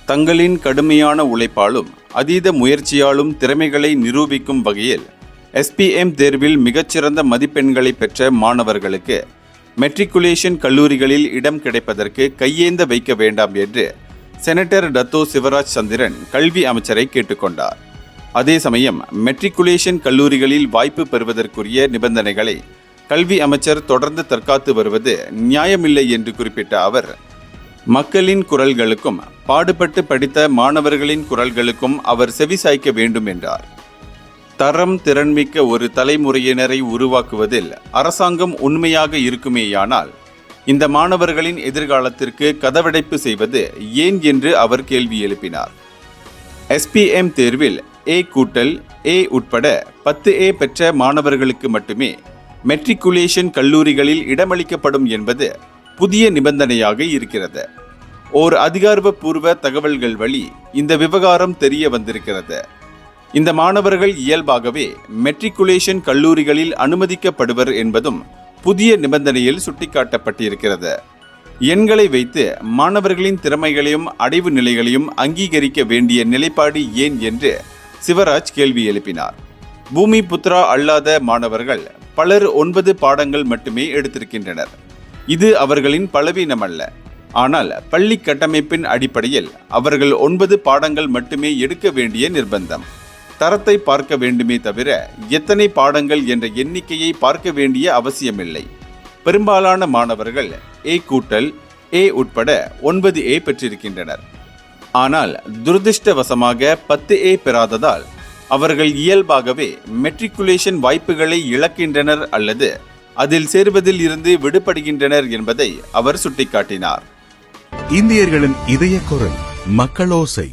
தங்களின் கடுமையான உழைப்பாலும் அதீத முயற்சியாலும் திறமைகளை நிரூபிக்கும் வகையில் SPM தேர்வில் மிகச்சிறந்த மதிப்பெண்களை பெற்ற மாணவர்களுக்கு மெட்ரிகுலேஷன் கல்லூரிகளில் இடம் கிடைப்பதற்கு கையேந்த வைக்க வேண்டாம் என்று செனட்டர் டத்தோ சிவராஜ் சந்திரன் கல்வி அமைச்சரை கேட்டுக்கொண்டார். அதே சமயம் மெட்ரிகுலேஷன் கல்லூரிகளில் வாய்ப்பு பெறுவதற்குரிய நிபந்தனைகளை கல்வி அமைச்சர் தொடர்ந்து தற்காத்து வருவது நியாயமில்லை என்று குறிப்பிட்ட அவர், மக்களின் குரல்களுக்கும் பாடுபட்டு படித்த மாணவர்களின் குரல்களுக்கும் அவர் செவிசாய்க்க வேண்டும் என்றார். தரம் திறன்மிக்க ஒரு தலைமுறையினரை உருவாக்குவதில் அரசாங்கம் உண்மையாக இருக்குமேயானால் இந்த மாணவர்களின் எதிர்காலத்திற்கு கதவடைப்பு செய்வது ஏன் என்று அவர் கேள்வி எழுப்பினார். SPM தேர்வில் A உட்பட 10A பெற்ற மாணவர்களுக்கு மட்டுமே மெட்ரிகுலேஷன் கல்லூரிகளில் இடமளிக்கப்படும் என்பது புதிய நிபந்தனையாக இருக்கிறது. ஓர் அதிகாரப்பூர்வ தகவல்கள் வழி இந்த விவகாரம் தெரிய வந்திருக்கிறது. இந்த மாணவர்கள் இயல்பாகவே மெட்ரிகுலேஷன் கல்லூரிகளில் அனுமதிக்கப்படுவர் என்பதும் புதிய நிபந்தனையில் சுட்டிக்காட்டப்பட்டிருக்கிறது. எண்களை வைத்து மாணவர்களின் திறமைகளையும் அடைவு நிலைகளையும் அங்கீகரிக்க வேண்டிய நிலைப்பாடு ஏன் என்று சிவராஜ் கேள்வி எழுப்பினார். பூமி புத்ரா அல்லாத மாணவர்கள் பலர் 9 பாடங்கள் மட்டுமே எடுத்திருக்கின்றனர். இது அவர்களின் பலவீனமல்ல. ஆனால் பள்ளி கட்டமைப்பின் அடிப்படையில் அவர்கள் 9 பாடங்கள் மட்டுமே எடுக்க வேண்டிய நிர்பந்தம். தரத்தை பார்க்க வேண்டுமே தவிர எத்தனை பாடங்கள் என்ற எண்ணிக்கையை பார்க்க வேண்டிய அவசியமில்லை. பெரும்பாலான மாணவர்கள் A உட்பட 9A பெற்றிருக்கின்றனர். ஆனால் துரதிர்ஷ்டவசமாக 10A பெறாததால் அவர்கள் இயல்பாகவே மெட்ரிகுலேஷன் வாய்ப்புகளை இழக்கின்றனர் அல்லது அதில் சேர்வதில் இருந்து விடுபடுகின்றனர் என்பதை அவர் சுட்டிக்காட்டினார். இந்தியர்களின் இதய குரல் மக்களோசை.